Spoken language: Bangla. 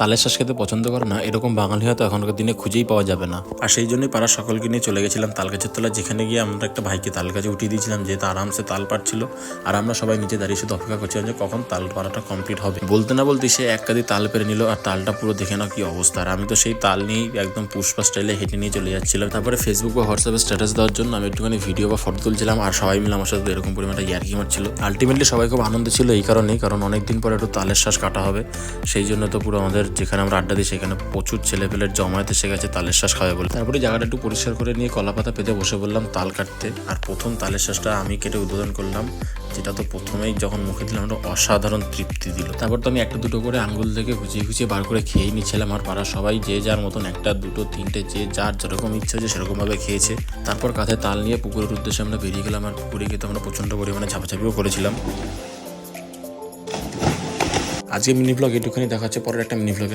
তালের শ্বাস খেতে পছন্দ করে না এরকম বাঙালি হয়তো এখনকার দিনে খুঁজেই পাওয়া যাবে না। আর সেই জন্যই পাড়ার সকলকে নিয়ে চলে গেছিলাম তাল গাছের তলায়, যেখানে গিয়ে আমরা একটা ভাইকে তাল গাছে উঠিয়ে দিয়েছিলাম, যেহেতু আরামসে তাল পাড়ছিল। আর আমরা সবাই নিচে দাঁড়িয়ে শুধু অপেক্ষা করছিলাম যে কখন তাল পাড়াটা কমপ্লিট হবে। বলতে না বলতে সে এক কাঁদি তাল পেরে নিল, আর তালটা পুরো দেখে নাও কি অবস্থা। আর আমি তো সেই তাল নিয়েই একদম পুষ্পা স্টাইলে হেঁটে নিয়ে চলে যাচ্ছিলাম। তারপরে ফেসবুক বা হোয়াটসঅ্যাপে স্ট্যাটাস দেওয়ার জন্য আমি একটুখানি ভিডিও বা ফটো তুলছিলাম, আর সবাই মিলে আমার সাথে এরকম পরিমাণে ইয়ার্কি মারছিল। আলটিমেটলি সবাই খুব আনন্দ ছিল এই কারণেই, কারণ অনেকদিন পরে একটু তালের শ্বাস কাটা হবে। সেই জন্য তো পুরো আমাদের যেখানে আমরা আড্ডা দিই সেখানে প্রচুর ছেলেপেলের জমায়েত এসে গেছে তালের শ্বাস খাবে বলে। তারপরে জায়গাটা একটু পরিষ্কার করে নিয়ে কলা পাতা পেতে বসে বললাম তাল কাটতে। আর প্রথম তালের শ্বাসটা আমি কেটে উদ্বোধন করলাম, যেটা তো প্রথমেই যখন মুখে দিলাম একটা অসাধারণ তৃপ্তি দিল। তারপর তো আমি একটা দুটো করে আঙ্গুল থেকে খুঁচিয়ে খুঁচিয়ে বার করে খেয়ে নিচ্ছিলাম। আর পাড়ার সবাই যে যার মতন একটা দুটো তিনটে যে যার যেরকম ইচ্ছে হচ্ছে সেরকমভাবে খেয়েছে। তারপর কাঁধে তাল নিয়ে পুকুরের উদ্দেশ্যে আমরা বেরিয়ে গেলাম। আর পুকুরে গিয়ে তো আমরা প্রচণ্ড পরিমাণে ঝাপাঝাপিও করেছিলাম। আজকে মিনি ব্লগ এটুখানি দেখাচ্ছে, পরের একটা মিনি ব্লগে